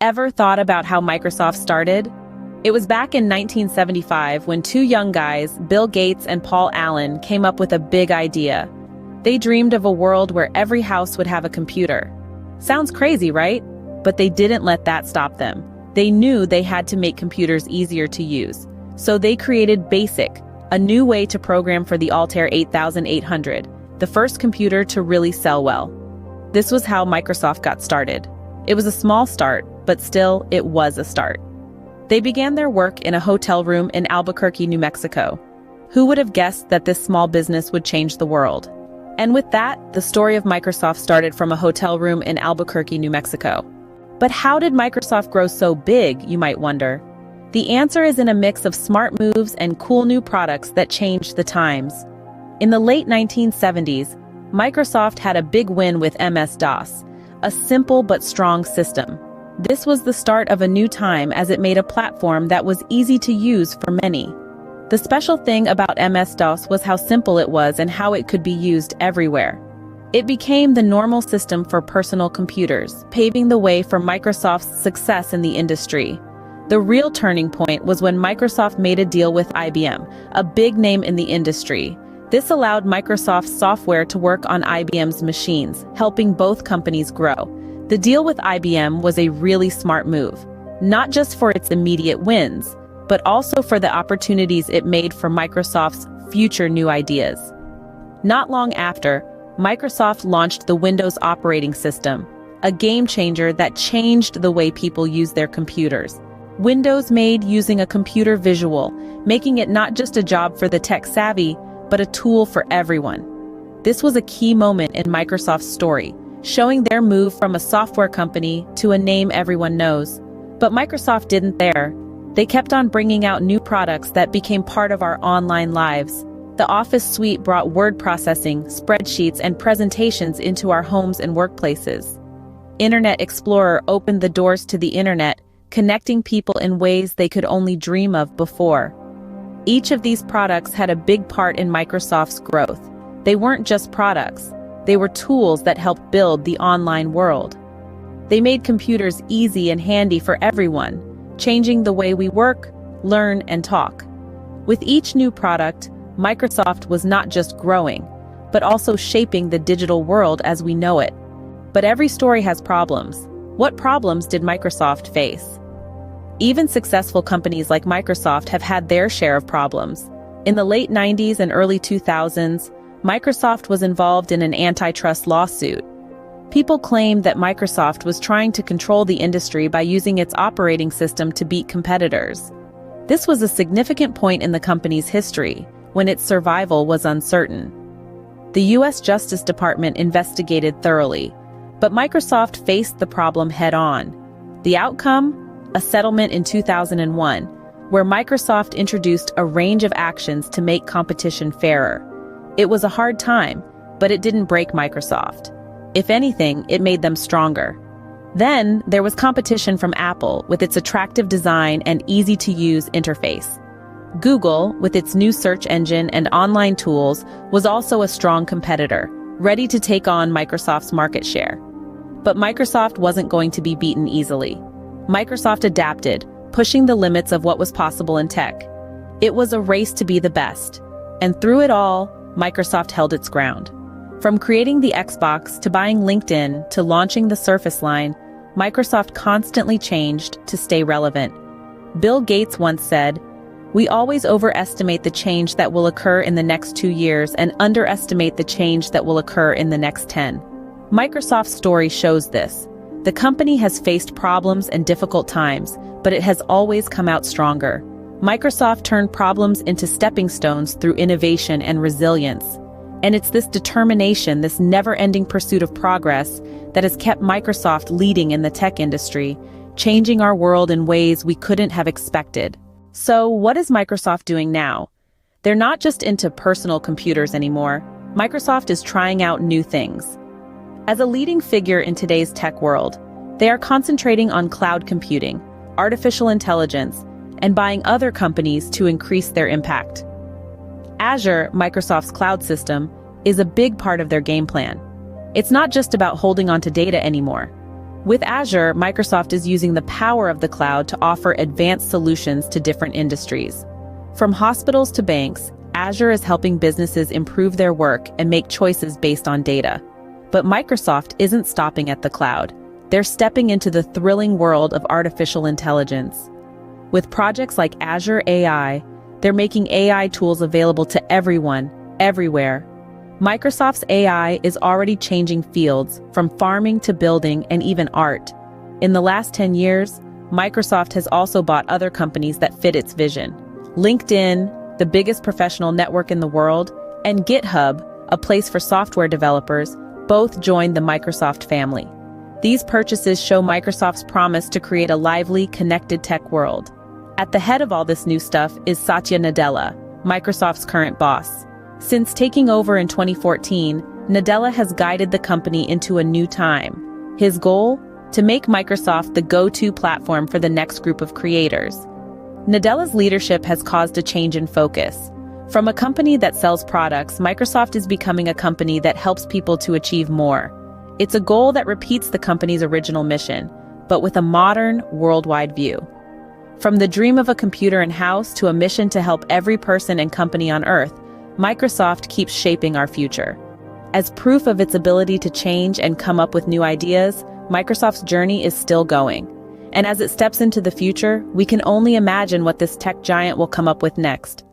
Ever thought about how Microsoft started? It was back in 1975 when two young guys, Bill Gates and Paul Allen, came up with a big idea. They dreamed of a world where every house would have a computer. Sounds crazy, right? But they didn't let that stop them. They knew they had to make computers easier to use. So they created BASIC, a new way to program for the Altair 8800, the first computer to really sell well. This was how Microsoft got started. It was a small start, but still, it was a start. They began their work in a hotel room in Albuquerque, New Mexico. Who would have guessed that this small business would change the world? And with that, the story of Microsoft started from a hotel room in Albuquerque, New Mexico. But how did Microsoft grow so big, you might wonder? The answer is in a mix of smart moves and cool new products that changed the times. In the late 1970s, Microsoft had a big win with MS-DOS, a simple but strong system. This was the start of a new time as it made a platform that was easy to use for many. The special thing about MS-DOS was how simple it was and how it could be used everywhere. It became the normal system for personal computers, paving the way for Microsoft's success in the industry. The real turning point was when Microsoft made a deal with IBM, a big name in the industry. This allowed Microsoft's software to work on IBM's machines, helping both companies grow. The deal with IBM was a really smart move, not just for its immediate wins, but also for the opportunities it made for Microsoft's future new ideas. Not long after, Microsoft launched the Windows operating system, a game changer that changed the way people use their computers. Windows made using a computer visual, making it not just a job for the tech-savvy, but a tool for everyone. This was a key moment in Microsoft's story, showing their move from a software company to a name everyone knows. But Microsoft didn't there. They kept on bringing out new products that became part of our online lives. The Office suite brought word processing, spreadsheets, and presentations into our homes and workplaces. Internet Explorer opened the doors to the internet, connecting people in ways they could only dream of before. Each of these products had a big part in Microsoft's growth. They weren't just products, they were tools that helped build the online world. They made computers easy and handy for everyone, changing the way we work, learn, and talk. With each new product, Microsoft was not just growing, but also shaping the digital world as we know it. But every story has problems. What problems did Microsoft face? Even successful companies like Microsoft have had their share of problems. In the late 90s and early 2000s, Microsoft was involved in an antitrust lawsuit. People claimed that Microsoft was trying to control the industry by using its operating system to beat competitors. This was a significant point in the company's history, when its survival was uncertain. The U.S. Justice Department investigated thoroughly, but Microsoft faced the problem head-on. The outcome? A settlement in 2001, where Microsoft introduced a range of actions to make competition fairer. It was a hard time, but it didn't break Microsoft. If anything, it made them stronger. Then, there was competition from Apple with its attractive design and easy-to-use interface. Google, with its new search engine and online tools, was also a strong competitor, ready to take on Microsoft's market share. But Microsoft wasn't going to be beaten easily. Microsoft adapted, pushing the limits of what was possible in tech. It was a race to be the best. And through it all, Microsoft held its ground. From creating the Xbox to buying LinkedIn to launching the Surface line, Microsoft constantly changed to stay relevant. Bill Gates once said, "We always overestimate the change that will occur in the next 2 years and underestimate the change that will occur in the next 10. Microsoft's story shows this. The company has faced problems and difficult times, but it has always come out stronger. Microsoft turned problems into stepping stones through innovation and resilience. And it's this determination, this never-ending pursuit of progress, that has kept Microsoft leading in the tech industry, changing our world in ways we couldn't have expected. So, what is Microsoft doing now? They're not just into personal computers anymore. Microsoft is trying out new things. As a leading figure in today's tech world, they are concentrating on cloud computing, artificial intelligence, and buying other companies to increase their impact. Azure, Microsoft's cloud system, is a big part of their game plan. It's not just about holding on to data anymore. With Azure, Microsoft is using the power of the cloud to offer advanced solutions to different industries. From hospitals to banks, Azure is helping businesses improve their work and make choices based on data. But Microsoft isn't stopping at the cloud. They're stepping into the thrilling world of artificial intelligence. With projects like Azure AI, they're making AI tools available to everyone, everywhere. Microsoft's AI is already changing fields, from farming to building and even art. In the last 10 years, Microsoft has also bought other companies that fit its vision. LinkedIn, the biggest professional network in the world, and GitHub, a place for software developers, both joined the Microsoft family. These purchases show Microsoft's promise to create a lively, connected tech world. At the head of all this new stuff is Satya Nadella, Microsoft's current boss. Since taking over in 2014, Nadella has guided the company into a new time. His goal? To make Microsoft the go-to platform for the next group of creators. Nadella's leadership has caused a change in focus. From a company that sells products, Microsoft is becoming a company that helps people to achieve more. It's a goal that repeats the company's original mission, but with a modern, worldwide view. From the dream of a computer in-house to a mission to help every person and company on Earth, Microsoft keeps shaping our future. As proof of its ability to change and come up with new ideas, Microsoft's journey is still going. And as it steps into the future, we can only imagine what this tech giant will come up with next.